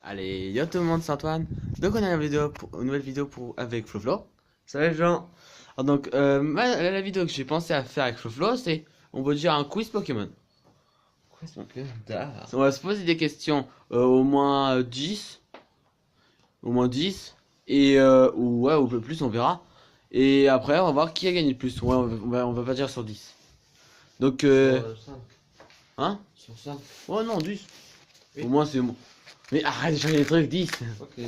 Allez, yo tout le monde, c'est Antoine. Donc on a une nouvelle vidéo avec FloFlo. Salut les gens. Alors donc la vidéo que j'ai pensé à faire avec FloFlo, c'est on va dire un quiz Pokémon. Quiz Pokémon, d'accord. On va se poser des questions, au moins 10. Au moins 10. Et ou un peu plus, on verra. Et après on va voir qui a gagné le plus. Ouais, on va pas dire sur 10. Donc Sur 5. hein? Sur 5. Oh non, 10. Oui. Au moins c'est bon. Mais arrête de changer les trucs, 10. Ok, 10.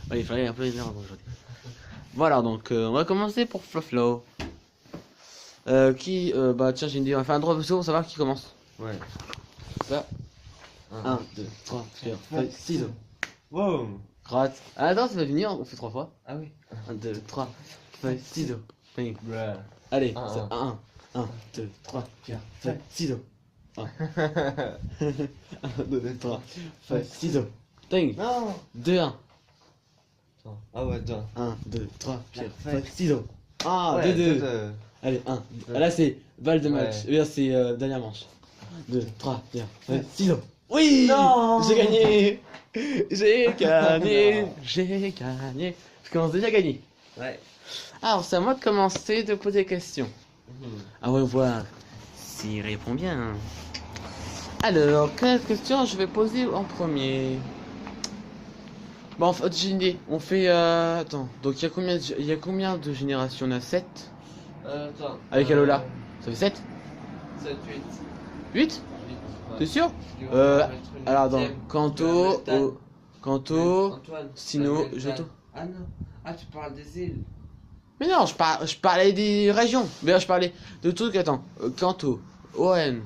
Ouais, il fallait un peu énervant aujourd'hui. Voilà, donc on va commencer pour FloFlo. Bah tiens, j'ai une idée, on va faire un droit de pour savoir qui commence. Ouais. Ça. 1, 2, 3, 4, 5, 6. Wow. Gratte. Ah, attends, ça va venir, on fait 3 fois. Ah oui. 1, 2, 3, 5, 6. Bruh. Allez, Un, c'est 1, 2, 3, 4, 5, 6. 1, 2, 3, 5, 6. Ting. Non. 2, 1. Attends. Ah ouais, 2. 1, 2, 3, 4, Ouais. 5, 6. Ah, Ouais, 2, 2. Allez, 1. Ah, là, c'est balle de match. Ouais. Là, c'est dernière manche. 2, 3, 4, 5, 6. Oui! Non. J'ai gagné! J'ai gagné! J'ai gagné! Je commence déjà à gagner. Ouais. Alors, c'est à moi de commencer de poser des questions. On va voir s'il répond bien. Alors, quelle question je vais poser en premier? Bon, en fait, j'ai une idée. On fait. Attends, donc il y a combien de générations? On a 7 Attends. avec Alola. Ça fait 7? 7, 8. 8? T'es sûr? Alors, dans Kanto, Kanto, Antoine. Sinnoh, Johto. Ah non. Ah, tu parles des îles. Mais non, je parlais des régions. Mais là, je parlais de trucs. Attends, Kanto, ON.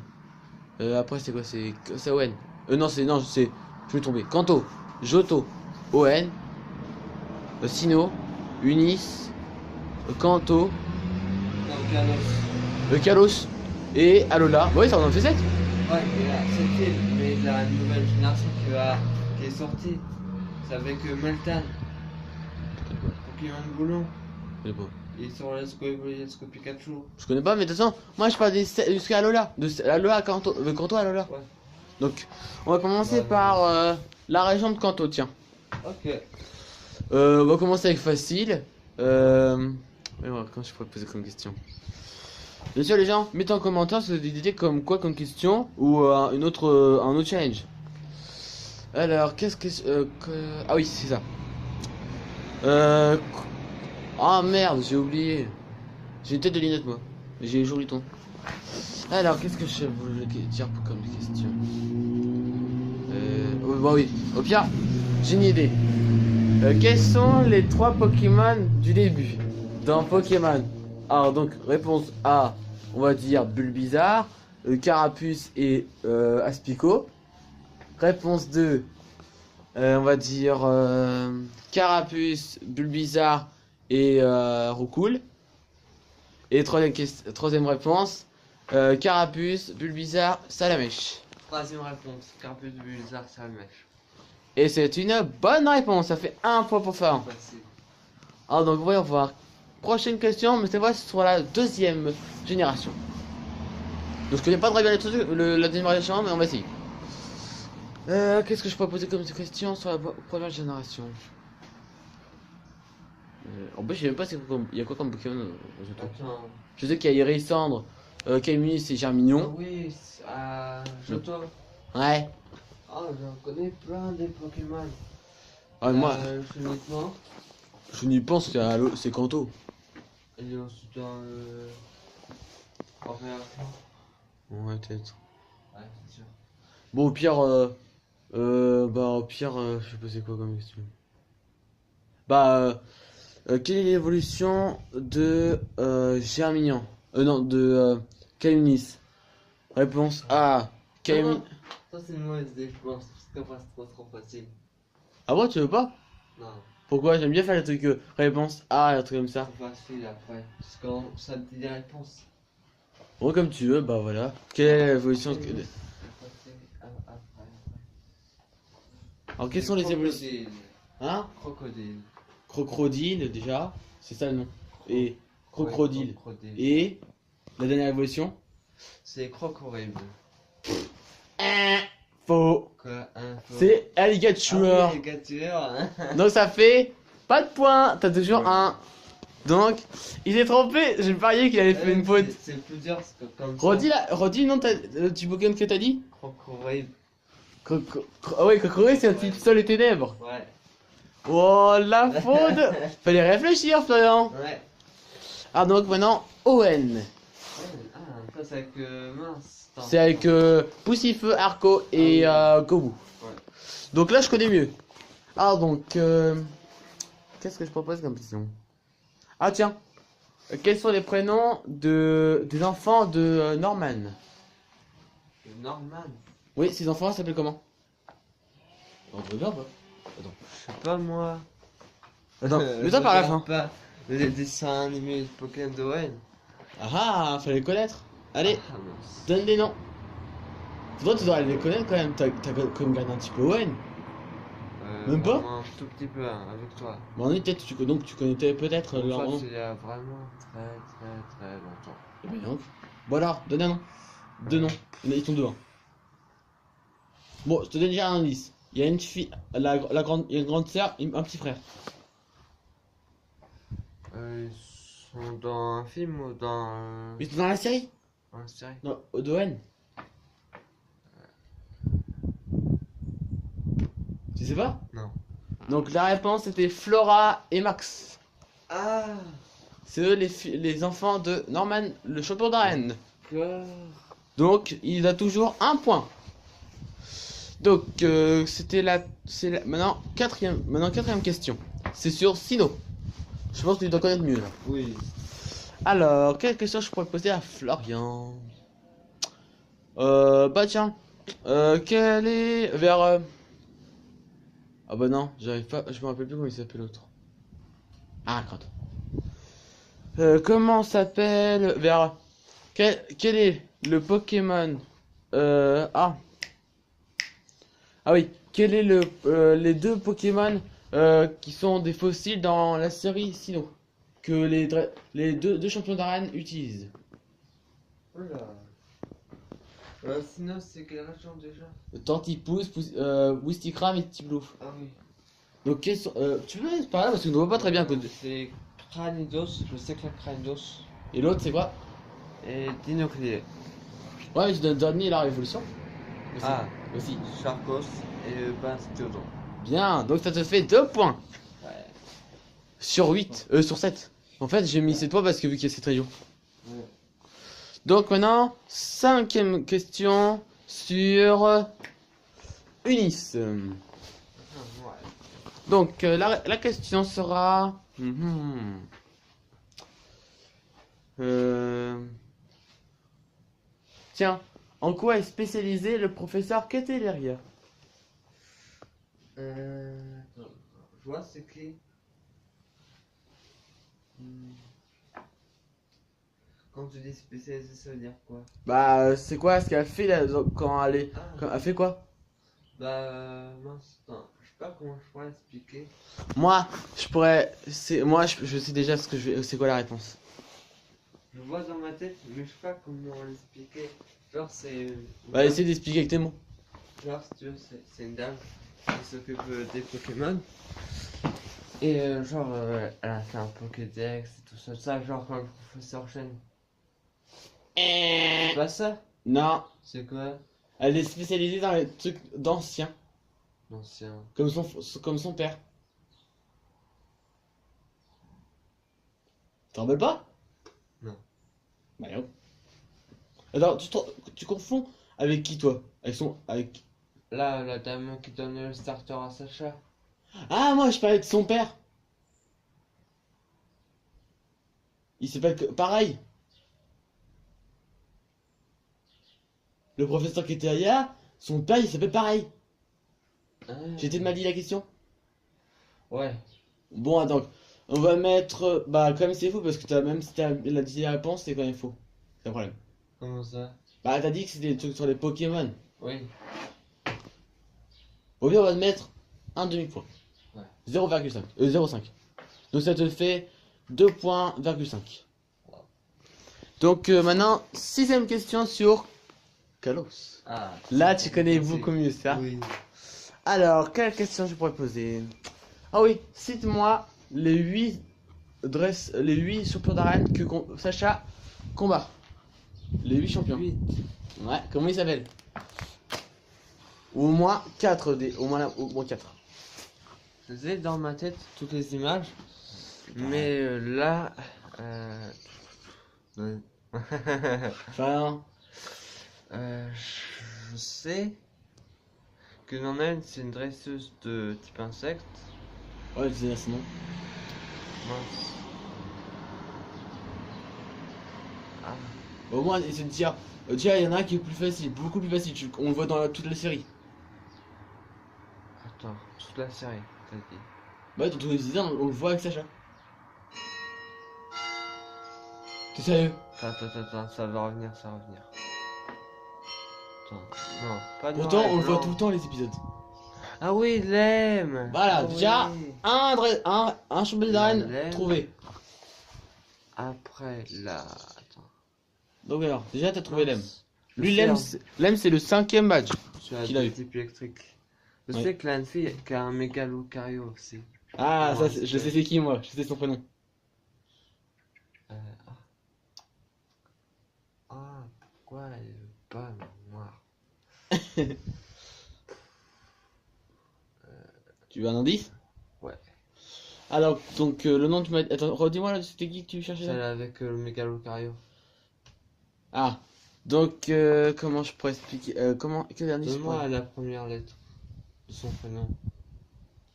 Après, c'est quoi? C'est ON. Non, je vais tomber. Kanto, Johto, ON, Sinnoh, Unis, Kanto, Non, Kalos. Kalos et Alola. Oui, ça en fait 7. Ouais, mais là, cette île, mais la nouvelle génération qui est sortie, c'est avec Meltan, Pokémon Boulon. Je connais pas. Et sur Let's Go Pikachu. Je connais pas, mais de toute façon, moi je parle jusqu'à Alola. De Alola à Kanto. Kanto à Alola. Ouais. Donc, on va commencer Ouais, par la région de Kanto, tiens. Ok. On va commencer avec facile. Mais voilà, quand je pourrais poser comme question. Bien sûr, les gens, mettez en commentaire si vous avez des idées comme quoi comme question ou un autre challenge. Alors, ah oui, c'est ça. Ah merde, j'ai oublié. J'ai une tête de linette, moi. J'ai les joli ton. Alors, qu'est-ce que je voulais dire comme question? Bah oui, au pire, j'ai une idée. Quels sont les 3 Pokémon du début dans Pokémon? Alors donc réponse A, on va dire Bulbizarre, Carapuce et Aspico. Réponse 2, on va dire Carapuce, Bulbizarre et Roucoule. Et troisième réponse, Carapuce, Bulbizarre, Salamèche. Troisième réponse, Carapuce, Bulbizarre, Salamèche. Et c'est une bonne réponse, ça fait 1 point pour Fort. Facile. Alors donc voyons voir. Prochaine question, mais cette fois c'est sur la 2e génération. Donc je connais pas très bien la 2e génération, mais on va essayer. Qu'est-ce que je pourrais poser comme question sur la première génération? En plus je sais même pas il y a quoi comme Pokémon au Johto. Attends. Je sais qu'il y a Irisandre, Camus et Ah Germignon. oui, Johto. Ouais. Oh, j'en connais plein des Pokémon. Ah, moi, Uniquement. je n'y pense c'est Kanto. Et ensuite dans Opération. Ouais, peut-être. Ouais, c'est sûr. Bon, au pire, je sais pas c'est quoi comme question. Quelle est l'évolution de Germignon? Non, de Calunis. Réponse A. Calunis. Ça c'est une mauvaise idée, je pense. Parce qu'après c'est trop facile. Ah ouais, tu veux pas? Non, Pourquoi? J'aime bien faire les trucs réponse A, un truc comme ça. trop facile après. Parce que ça te dit des réponses. Bon, comme tu veux, bah voilà. Quelle est l'évolution Alors, quelles sont les évolutions? Hein? Crocodile. Crocodile, déjà. C'est ça le nom. Et crocodile. Ouais, crocodile. Et la dernière évolution? C'est Crocorible. Faux. Quoi, un faux. C'est alligator. Ah oui, alligator. Donc ça fait pas de points, t'as toujours Ouais. un. Donc, il s'est trompé, j'ai parié qu'il avait fait une faute. C'est plus dur parce que comme Redis le nom du Pokémon que t'as dit. Crocodile. Ah ouais, Crocodile, c'est un type sol et ténèbres. Ouais. Oh, la faute. Fallait réfléchir, Florian. Ouais. Ah, donc maintenant, Owen. Ah, ça c'est avec mince. Attends. C'est avec Poussifeu, Arco et Kobu. Ouais. Donc là, je connais mieux. Ah, donc, qu'est-ce que je propose comme question? Ah, tiens. Quels sont les prénoms des enfants de Norman? Norman. Oui, ces enfants s'appellent comment? On regarde pas. Je sais pas moi. Attends, Je mais toi par la fin. regarde pas les dessins animés Pokémon d'Owen. Ah, fallait connaître. Allez, Ah, mince. donne des noms. Toi, tu dois les connaître quand même. T'as quand même gardé un petit peu Owen. Même pas vraiment un tout petit peu hein, avec toi. Bon, peut-être donc tu connaissais peut-être Donc leur ça nom. c'est il y a vraiment très longtemps. Eh ben, donc. Bon alors, donne un nom. Deux noms. Ils sont deux. Hein. Bon, je te donne déjà un indice. Il y a une fille, la grande, il y a une grande sœur, et un petit frère. Ils sont dans un film ou dans Ils sont dans la série? une série? Non, Owen. Tu sais pas? Non. Donc la réponse était Flora et Max. Ah C'est eux les enfants de Norman, le champion d'arène. quoi. Donc il a toujours un point. Donc maintenant quatrième question. C'est sur Sino. Je pense que tu dois connaître mieux là. Oui. Alors, quelle question je pourrais poser à Florian? Bah tiens. Quel est vers Ah bah non, j'arrive pas, je me rappelle plus comment il s'appelle l'autre. Ah, quand. Comment s'appelle vers quel est le Pokémon Ah oui, quel est les deux Pokémon qui sont des fossiles dans la série Sinnoh que les deux champions d'arène utilisent? Oula. Sinon c'est quelle région déjà? Tortipousse, Wistikram et Tiblouf. Ah oui. Donc tu peux par là parce qu'on ne voit pas très bien. C'est Cranidos, je sais que la Cranidos. Et l'autre c'est quoi? Et Dinoclé. Ouais, mais tu donnes dernier la révolution. Aussi. Ah, Aussi. Charcos et Bastéodon. Bien, donc ça te fait 2 points. Ouais. Sur 8, sur 7. En fait, j'ai mis 7 points parce que vu qu'il y a cette région. Ouais. Donc maintenant, cinquième question sur Unis. Ouais. Donc la question sera... Tiens, en quoi est spécialisé le professeur Keteleria? Attends, je vois c'est qui. Quand tu dis spécialisé, ça veut dire quoi? Bah, c'est quoi ce qu'elle fait là, quand elle est... Ah. Quand elle fait quoi? Bah, mince, attends, je sais pas comment je pourrais expliquer. Moi, je pourrais... je sais déjà ce que je vais... C'est quoi la réponse? Je vois dans ma tête, mais je sais pas comment l'expliquer. Genre, c'est. Bah, essaye d'expliquer avec tes mots. Genre, si tu veux, c'est une dame qui s'occupe des Pokémon. Et genre, elle a fait un Pokédex et tout ça, genre quand le professeur Chen. C'est pas ça? Non, C'est quoi? elle est spécialisée dans les trucs d'anciens, L'ancien. comme son père. T'en rappelles pas? Non. Bah non. Alors, tu confonds avec qui toi? Avec... Là, la dame qui donne le starter à Sacha. Ah, moi je parlais de son père. Il s'appelle pareil. Le professeur qui était ailleurs, son père il s'appelle pareil. Ah. J'ai peut-être mal dit la question. Ouais. Bon, attends. On va mettre... Bah, quand même c'est faux parce que même si t'as dit la réponse, c'est quand même faux. C'est un problème. Comment ça? Bah, t'as dit que c'était des trucs sur les Pokémon. Oui. Au mieux, on va te mettre un demi-point. Ouais. 0,5. 0,5. Donc ça te fait 2 points,5. Donc maintenant, sixième question sur Kalos. Ah. Là, tu connais beaucoup mieux ça. Oui. Alors, quelle question je pourrais poser? Ah oui, cite-moi les 8 les 8 champions d'arène que Sacha combat. Les 8 champions. 8. Ouais, comment ils s'appellent? Ou au moins 4 au moins 4. Je sais dans ma tête toutes les images, mais là, ouais. Enfin, Je sais que l'on a une, c'est une dresseuse de type insecte. ouais, je sais son nom. Mince. Ah, Au moins, et se dire, déjà, il y en a un qui est plus facile, beaucoup plus facile. On le voit dans toute la série. attends, toute la série, t'as dit. Bah, dans tous les épisodes, on le voit avec Sacha. T'es sérieux? Attends, ça va revenir, ça va revenir. Attends, non, pas de Pourtant, noir et on le voit blanc. tout le temps les épisodes. Ah oui, l'aime. Voilà, Ah déjà, oui. un champion d'arène L'aime. trouvé. Après, là, attends. Donc alors, déjà t'as trouvé Lem. Mince. Lui, Je Lem, sais, Lem c'est le 5ème badge. tu as qu'il a des eu. types électriques. Je Ouais. sais que l'une fille qui a un mégalocario aussi. Ah, Ouais, ça, je sais c'est qui moi, je sais son prénom. Ah. Ah, pourquoi elle veut pas mémoire? Tu veux un indice? Ouais. Alors, donc le nom tu m'as... Attends, redis-moi là, c'était qui que tu cherchais Celle là? avec le mégalocario. Ah, donc comment je pourrais expliquer quel indice je Donne-moi pourrais- la première lettre de son prénom.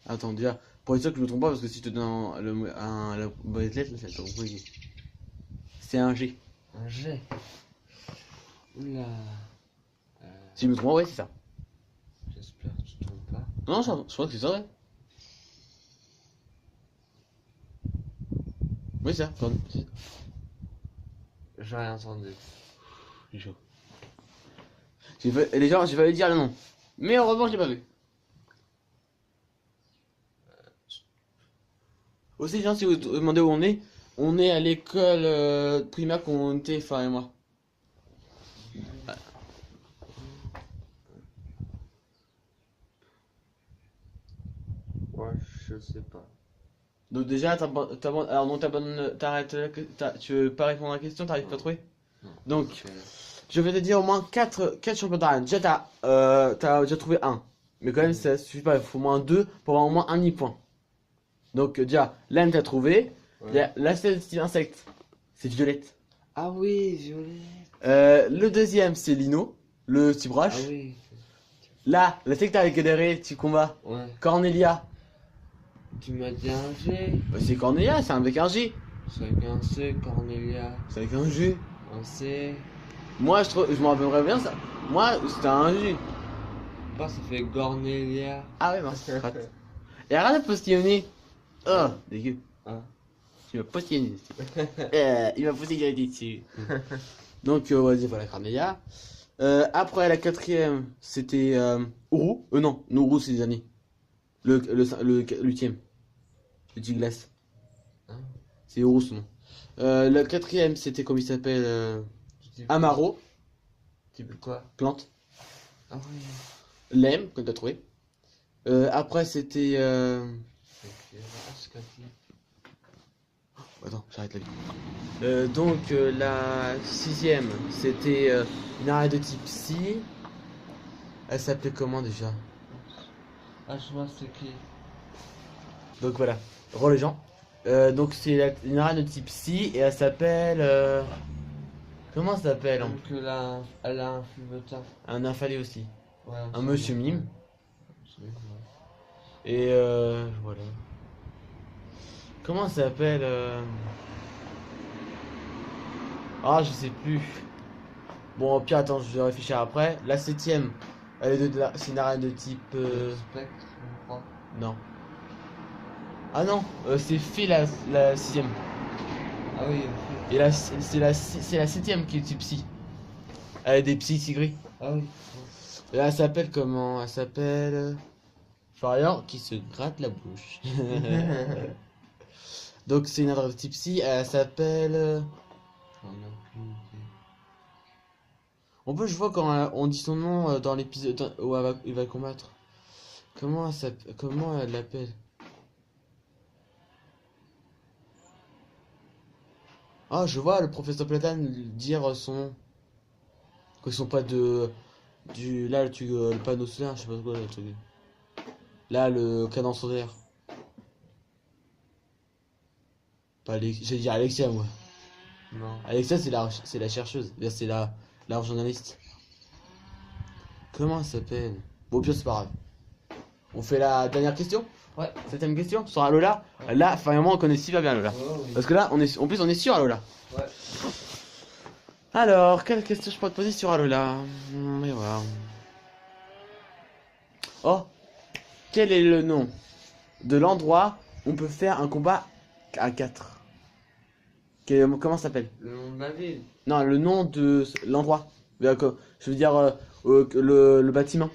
Attends, déjà, pour être sûr que je me trompe pas, parce que si je te donne la bonne lettre, là, ça va être compliqué. C'est un G. Un G. Oula. Si je me trompe pas, ouais, c'est ça. J'espère que tu te trompes pas. Non, je crois que c'est ça, ouais. Oui, c'est ça. Pardon. J'ai rien entendu. C'est chaud. Les gens, j'ai failli dire le nom. Mais heureusement, je l'ai pas vu. Aussi, les gens, si vous vous demandez où on est à l'école primaire qu'on était, Farah et moi. Ouais, je sais pas. Donc déjà, alors non, t'arrêtes, tu veux pas répondre à la question, t'arrives pas à trouver. Non. Donc, Ok. je vais te dire au moins 4 champions d'arène. Déjà, t'as déjà trouvé un. Mais quand même, ça suffit pas, il faut au moins 2 pour avoir au moins un demi-point. Donc déjà, l'âne t'as trouvé. Ouais. Il y a la seule style insecte, c'est Violette. Ah oui, violet. Le deuxième, c'est Lino, le type Ah roche. oui. Là, la secte avec galéré, petit combat. Ouais. Cornelia. Tu m'as dit un G. Bah, c'est Cornelia, c'est avec un G. C'est avec un C, Cornelia. C'est avec un G. Un C. Moi, je m'en rappellerais bien ça. Moi, c'était un G. Bah, ça fait Gornelia. Ah ouais, mince, rate. Et arrête de postillonner. Oh, dégueu. Ah. Tu m'as postillonné dessus. Il m'a postillonné dessus. Donc, vas-y, voilà, Cornelia. Après, la quatrième, c'était Ourou. Non, Nourou, c'est les années. Le 8ème. Le petit glace. Hein? C'est Ourou, son nom. Le quatrième, c'était, comme il s'appelle, Amaro, Type quoi? plante. Ah oui. Lem, comme t'as trouvé. Après, c'était. Ok. Ah, c'est quoi qui? Attends, j'arrête la vie. Donc, la sixième, c'était une arrêt de type Psy. Elle s'appelait comment déjà? Ah, je vois c'est qui. Donc voilà, re les gens. Donc, c'est une arrêt de type Psy et elle s'appelle. Comment ça s'appelle hein? Donc là, elle a un fulvetin. Un infalé aussi. Ouais, Un monsieur mime. Ouais. Et voilà. Comment ça s'appelle Ah, je sais plus. Bon, au pire, attends, je vais réfléchir après. La septième, elle est c'est une arène de type. Spectre, je crois. Non. Ah non, c'est fait la sixième. Ah oui, Et là, c'est la septième qui est type psy. Elle a des psys tigris. ah oui. Et elle s'appelle comment? Elle s'appelle. Farior qui se gratte la bouche. Donc c'est une adresse type psy, elle s'appelle. J'en ai aucune idée. En plus, je vois quand on dit son nom dans l'épisode où il va combattre. Comment elle l'appelle? Ah, je vois le professeur Platane dire son nom. Quand ils sont pas là, le panneau solaire, je sais pas quoi, le truc. Là, le canon solaire. Pas J'allais dire Alexia, moi. Non. Alexia, c'est la chercheuse. C'est la journaliste. Comment elle s'appelle? Bon, bien, c'est pas grave. On fait la dernière question? Ouais. 7ème question sur Alola. Ouais. Là, vraiment, on connaît super bien Alola. Oh, oui. Parce que là, en plus, on est sur Alola. Ouais. Alors, quelle question je peux te poser sur Alola? On va voir. Oh, quel est le nom de l'endroit où on peut faire un combat à 4? Comment ça s'appelle? Le nom de la ville. Non, le nom de l'endroit. Je veux dire le bâtiment.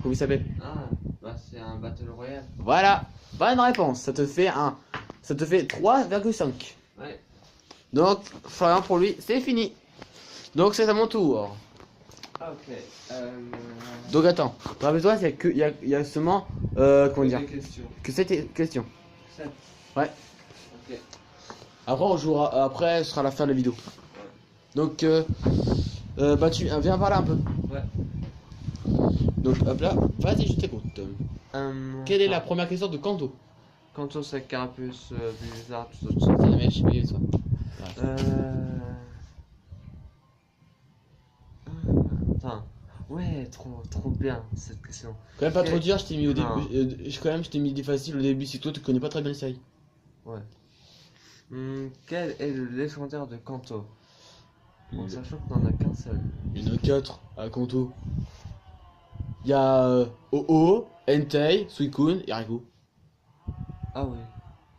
Comment il s'appelle? Ah, bah c'est un Battle Royale. Voilà, bonne réponse. Ça te fait 3,5. Ouais. Donc, Florian pour lui, c'est fini. Donc c'est à mon tour. Ah, ok. Donc attends, rappelle-toi, il y a seulement comment dire Des questions. que cette question. 7. Ouais. Ok. Après on jouera, après ce sera la fin de la vidéo. Donc bah tu viens par là un peu. Ouais. Donc hop là, vas-y je t'écoute. Quelle est la attends. première question de Kanto? Kanto, c'est Carapuce, Blizzard, tout ça. C'est la mèche, oui, ça. Attends. Ouais, trop bien cette question. Quand même pas trop Ok. dur, je t'ai mis au Non. début. Je t'ai mis des faciles au début, si toi tu connais pas très bien les séries. Ouais. Quel est le légendaire de Kanto? En sachant qu'on en a qu'un seul. Il y en a 4 à Kanto. Il y a Oh-Oh, Entei, Suicune et Raikou. Ah ouais.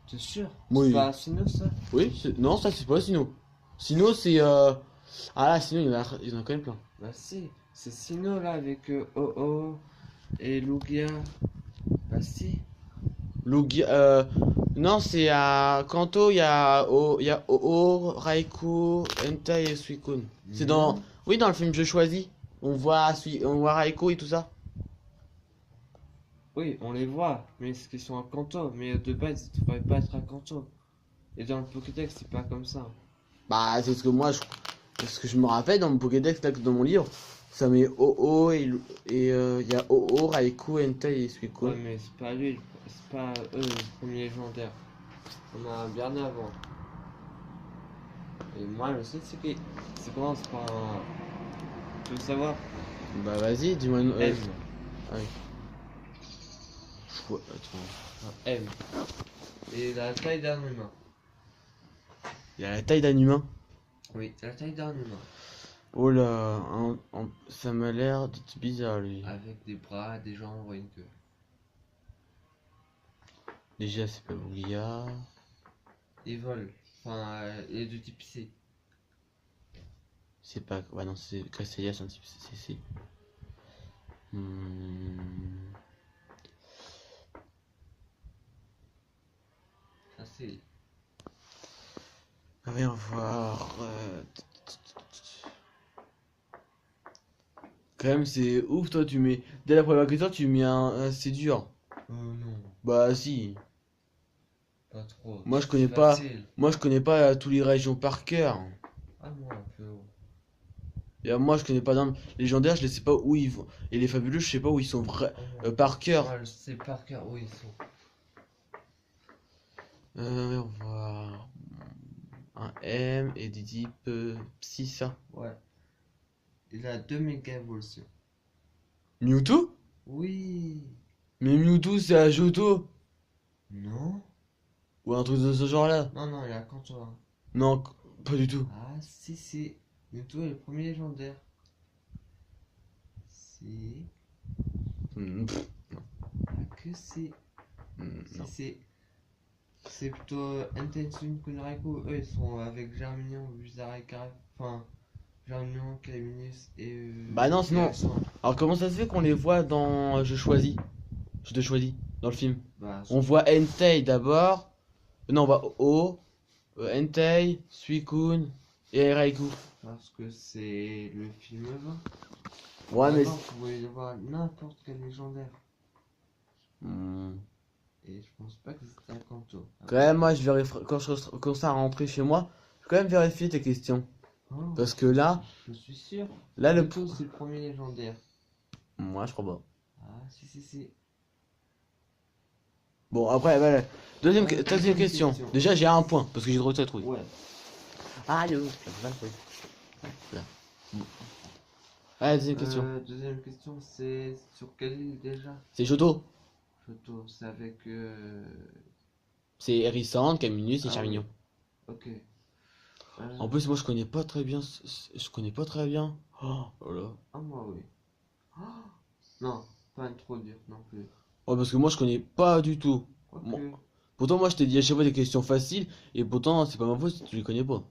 T'es sûr? Oui. C'est pas Sinnoh ça? Oui, non, ça c'est pas Sinnoh. Sinnoh c'est. Ah là, Sinnoh, il y en a quand même plein. Bah si. C'est Sinnoh là avec Oh-Oh et Lugia. Bah si. Lugia. Non, c'est à Kanto, il y a Oh-Oh, Raikou, Entei et Suicune. C'est dans. Non. Oui, dans le film Je choisis. On voit Raikou et tout ça. Oui, on les voit, mais c'est qu'ils sont à Kanto. Mais de base, ils devraient pas être à Kanto. Et dans le Pokédex, c'est pas comme ça. Bah, c'est ce que moi, ce que je me rappelle dans mon Pokédex, là, dans mon livre. Ça met Oh-Oh et il y a Oh-Oh, Raikou, Entei et Ouais, Suicune. mais c'est pas lui, c'est pas eux le premier légendaire. On a bien avant. Et moi, je sais c'est qui. Ça commence par un. Tu veux savoir? Bah, vas-y, dis-moi. M. Ah oui. Attends. Un M. Et la taille d'un humain. Il a la taille d'un humain. Oui, la taille d'un humain. Oh là, ça m'a l'air d'être bizarre lui. Avec des bras, des jambes et une queue. Déjà, c'est pas Boulia. Il vole. Enfin, il est de type C. C'est pas. Ouais, non, c'est Cresselia, c'est un type CC. Facile. Voyons voir. Quand même, c'est ouf, toi, tu mets. Dès la première question, tu mets c'est dur. Non, Bah, si. pas trop. Moi, je C'est connais pas. facile. Moi, je connais pas tous les régions par cœur. Ah, moi un peu. Et moi, je connais pas d'un légendaire, je ne sais pas où ils vont. Et les fabuleux, je sais pas où ils sont par cœur. Moi, je sais par cœur où ils sont. On va voir. Un M et des types Psy, ça. Ouais. Il a 2 méga évolutions. Mewtwo? Oui. Mais Mewtwo, c'est à Johto. Non. Ou un truc de ce genre-là. Non, il a Kanto. Hein. Non, pas du tout. Ah, si. Mewtwo est le premier légendaire. Si. Pff, Ah, que si. non. C'est plutôt Intention Kunraiku. Eux, ils sont avec Germinion, Bizarre et Carré. Enfin, Germinion, Calaminus et. Bah non, sinon. Alexandre. Alors, comment ça se fait qu'on les voit dans Je choisis? Je te choisis, dans le film. Bah, On voit Entei d'abord. Non, on voit O, Entei, Suicune et Raikou. Parce que c'est le film 20. Ouais, mais. Avant, vous pouvez avoir n'importe quel légendaire. Hmm. Et je pense pas que c'était un Kanto. Quand même, moi, je vérifie. Quand je commence à rentrer chez moi, je vais quand même vérifier tes questions. Oh, Parce que là, je suis sûr. là, le. Kanto, c'est le premier légendaire. Moi, je crois pas. Ah, si. Bon, après, voilà. Deuxième Deuxième question. question. Déjà, j'ai un point, parce que j'ai trop de cette trouille. Ouais. Ah, yo, là. Bon. Allez, deuxième question. Deuxième question, c'est sur quelle île déjà? C'est Johto. Johto, c'est avec. C'est Hérissante, Caminus et Ah Charmignon. Ok. En plus, moi, je connais pas très bien. Je connais pas très bien. Oh, là. Ah, moi, oui. Oh, non, pas une trop dure non plus. Ouais, parce que moi, je connais pas du tout. Quoique. Bon. Pourtant, moi, je t'ai dit à chaque fois des questions faciles, et pourtant, c'est pas ma faute si tu les connais pas.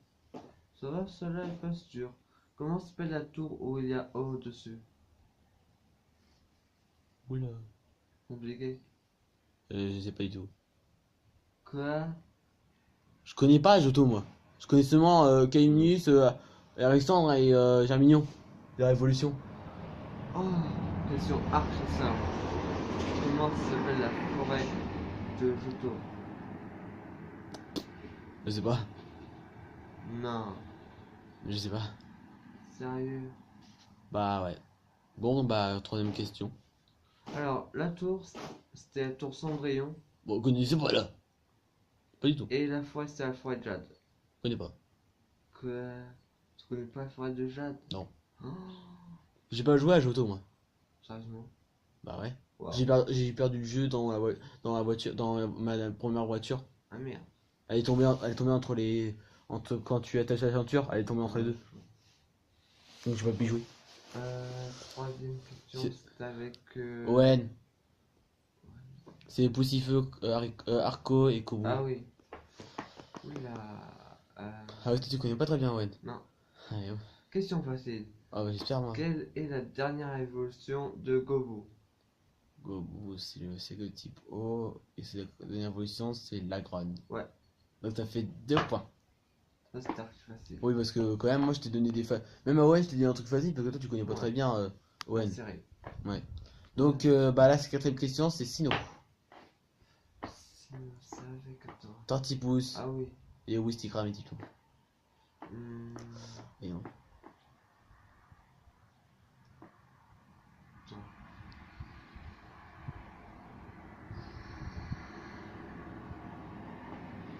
Ça va, cela est pas sûr. Comment s'appelle la tour où il y a O dessus? Oula. Compliqué. Je sais pas du tout. Quoi? Je connais pas Johto, moi. Je connais seulement Caminus, Alexandre et Germignon. La Révolution. Oh, question archi simple. Comment s'appelle la forêt de Johto? Je sais pas. Non, Je sais pas. sérieux. Bah ouais. Bon, bah, troisième question. Alors, la tour, c'était la tour Cendrillon. Bon, vous connaissez pas là. Pas du tout. Et la forêt, c'était la forêt de Jade. Je connais pas. Quoi? Tu connais pas la forêt de Jade? Non. Oh, J'ai pas joué à Johto, moi. sérieusement? Bah ouais. Wow. J'ai perdu le jeu dans dans la voiture, dans ma première voiture. Ah merde. Elle est tombée entre les. Entre quand tu attaches la ceinture, elle est tombée entre les deux. Donc je peux plus y jouer. Troisième question, C'est- c'était avec. Owen. C'est Poussifeu, Arco et Kobu. Ah oui. Oula. Ah ouais, toi, tu connais pas très bien Owen. Non. Allez, ouais. Question facile. Ah bah j'espère moi. Quelle est la dernière évolution de Gobu? Gobu, c'est le type O. Et c'est la dernière évolution, c'est la grogne. Ouais. Donc t'as fait 2 points. Ça c'était archi facile. Oui, parce que quand même, moi je t'ai donné des même à Owen, je t'ai dit un truc facile parce que toi tu connais pas très bien Owen. Serré. Ouais. Donc bah là, c'est quatrième question, c'est Sino. Sinon, c'est avec. Attends. Tortipousse Ah oui. et Wistikram et Titou. Hmm, Et non. attends.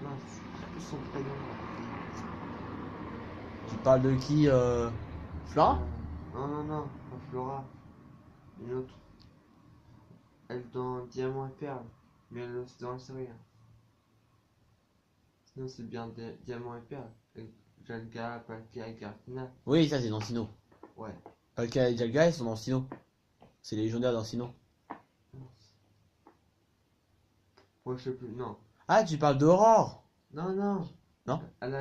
Mince. Ils sont prénoms. Tu parles de qui Flora? Non. Pas Flora. Une autre. Elle dans Diamant et Perle. Mais elle aussi dans le série. Sinon, c'est bien Diamant et Perle. Avec Jalga, Palkia et Garfina. Oui, ça c'est dans Sino. Ouais. Palka et Jalga, ils sont dans Sino. C'est les légendaires dans Sino. Ouais, je sais plus. Non. Ah, tu parles d'Aurore? Non. Non? Elle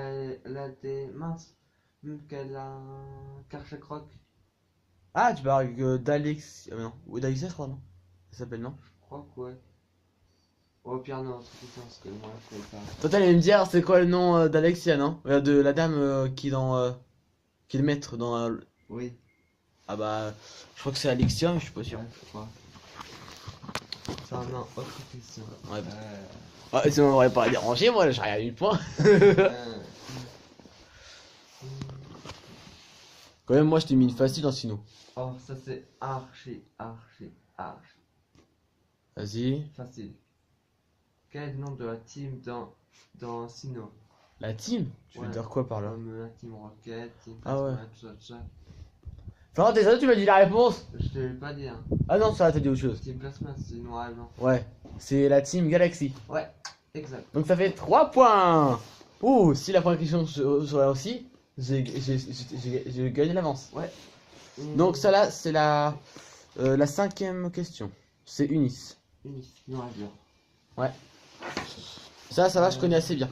a des minces. Même qu'elle a un Karchakroc. Ah, tu parles d'Alex. Non. Ou d'Alexia, je crois, non? Ça s'appelle, non? Je crois que ouais. Ou au pire, non, c'est parce que moi, je sais pas. Toi, t'allais me dire, c'est quoi le nom d'Alexia, non? De la dame qui est dans. Qui est le maître dans. Oui. Ah bah. Je crois que c'est Alexia, mais je suis pas sûr. Ouais, je crois. Ça, non, autre question. Ouais. Ah, ça m'aurait pas dérangé, moi, j'ai rien eu de point. Euh, Quand même, moi, je t'ai mis une facile dans Sino. Oh, ça c'est archi Vas-y. facile. Quel est le nom de la team dans Sino? La team? Tu veux Ouais. dire quoi par là? Comme la team Rocket, team Ah ouais. Plasma, tout ça. Florent, t'es sûr, tu m'as dit la réponse? Je te l'ai pas dit, hein. Ah non, ça, t'as dit autre chose. Team Plasma, c'est noir et blanc. Ouais. C'est la team Galaxy. Ouais, exact. Donc ça fait 3 points. Ouh, si la première question serait aussi, j'ai gagné l'avance. Ouais. Donc ça là, c'est la 5ème question. C'est Unis. Unique, noir et blanc. Ouais. Ça va, je connais assez bien.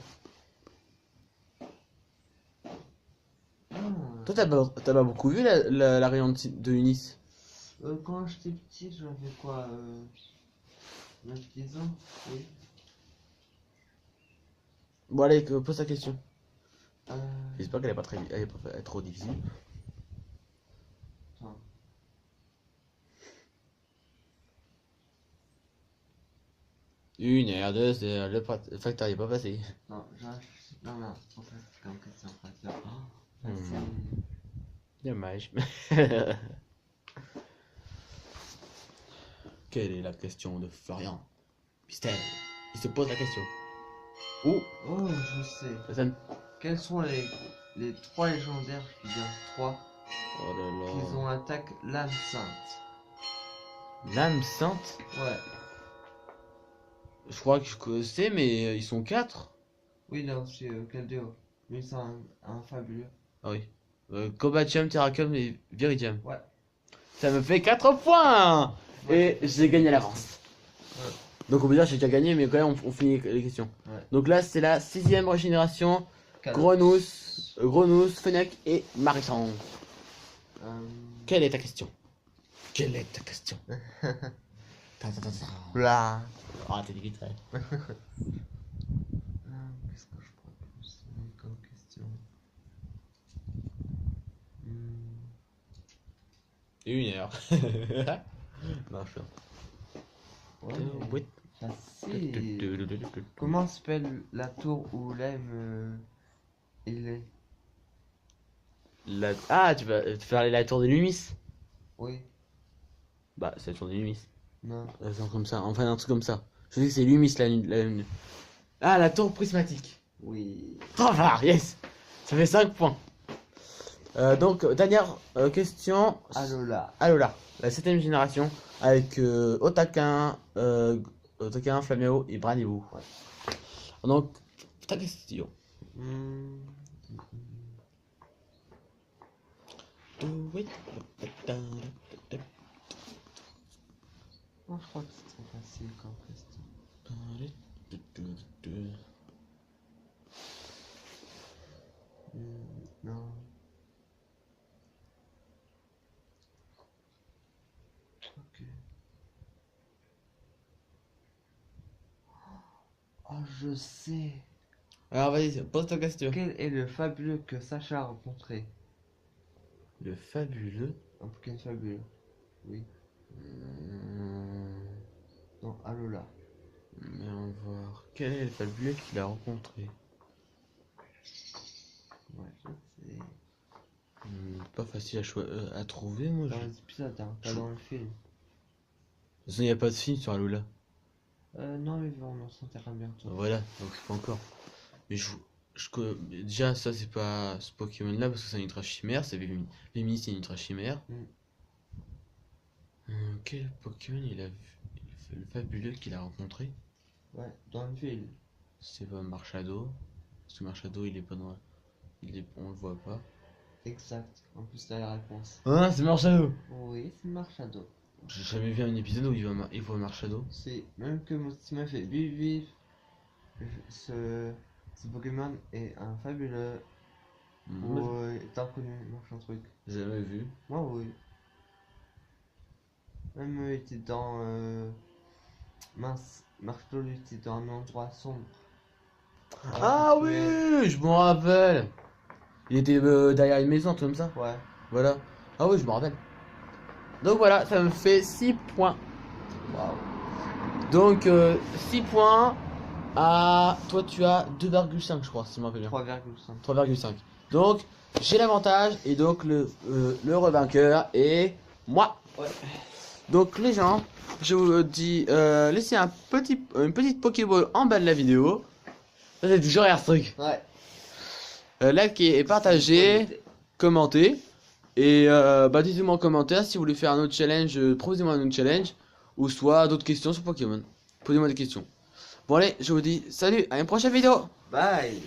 Ah. Toi, t'as pas beaucoup vu la rayon de Unis? Quand j'étais petit, j'avais quoi 9-10 ans? Oui. Bon, allez, pose ta question. J'espère qu'elle est pas très, elle est pas trop difficile. Attends. Une heure, deux heures, le facteur est pas passé. Non, non, non, pour ça, c'est comme question facile. Oh, Hmm. facile. Dommage. Quelle est la question de Florian? Mystère. Il se pose la question. Oh, Oh, je sais. ça sonne. Quels sont les 3 légendaires, je dis bien 3, Oh là qui là. ont l'attaque l'âme sainte? L'âme sainte. Ouais. Je crois que je sais, mais ils sont 4. Oui, là aussi, Caldeo. Lui, c'est un fabuleux. Ah oui. Cobatium, Terracum et Viridium. Ouais. Ça me fait 4 points. Ouais. Et j'ai gagné à l'avance. Ouais. Donc on peut dire que j'ai déjà gagné, mais quand même on finit les questions. Ouais. Donc là c'est la 6ème régénération. Cadeau. Grenousse, Fennec et Marisson. Euh, Quelle est ta question? Quelle est ta question? Blah. Ah, t'es vite, ouais. Qu'est-ce que je propose comme question? Hmm. Une heure. Non, je Ouais, facile. Comment s'appelle la tour où l'aime il est? Ah, tu vas faire la tour de Lumis? Oui. Bah, c'est la tour de Lumis. Non. C'est comme ça, enfin un truc comme ça. Je sais que c'est Lumis la. Ah, la tour prismatique. Oui. Oh, ah, yes! Ça fait 5 points. Donc, dernière question. Alola. Alola, la 7ème génération avec Otakin, Flaméo et Braniou. Ouais. Donc, ta question. Hmm. Do it. Moi, je crois que c'est trop facile comme question. Non. Ok. Oh, je sais. Alors, vas-y, pose ta question. Quel est le fabuleux que Sacha a rencontré? Le fabuleux. Un Pokémon fabuleux. Oui. Non, Alola. Mais on va voir. Quel est le fabuleux qu'il a rencontré? Ouais, je sais. Pas facile à trouver, moi. Dans les épisodes, hein, pas dans le film. De toute façon, il n'y a pas de film sur Alola. Non, mais on en sortira bientôt. Voilà, donc c'est pas encore. Mais déjà, ça, c'est pas ce Pokémon-là parce que c'est un Ultra Chimère. C'est Vémis, c'est une Ultra Chimère. Quel Pokémon il a vu? Le fabuleux qu'il a rencontré? Ouais, dans le film. C'est pas Marshado. Parce que Marshado, il est pas dans. On le voit pas. Exact. En plus, t'as la réponse. Ah, c'est Marshado! Oui, c'est Marshado. J'ai jamais vu un épisode où il voit Marshado. C'est même que tu m'as fait vivre. Ce Pokémon est un fabuleux. Moi, Ou t'as reconnu, machin truc. j'ai jamais vu. Moi, oui. Même il était dans. Mince, Marshall il était dans un endroit sombre. Ah oui, je me rappelle! Il était derrière une maison, tout comme ça. Ouais. Voilà. Ah oui, je me rappelle. Donc voilà, ça me fait 6 points. Waouh. Donc 6 points. À toi, tu as 2,5, je crois, si je me rappelle bien. 3,5. 3,5. Donc j'ai l'avantage et donc le revainqueur est moi. Ouais. Donc les gens, je vous dis laissez une petite Pokéball en bas de la vidéo. Ça c'est toujours un truc. Ouais. Likez et partagez, commentez. Et dites-moi en commentaire si vous voulez faire un autre challenge, proposez-moi un autre challenge. Ou soit d'autres questions sur Pokémon. Posez-moi des questions. Bon allez, je vous dis salut, à une prochaine vidéo. Bye.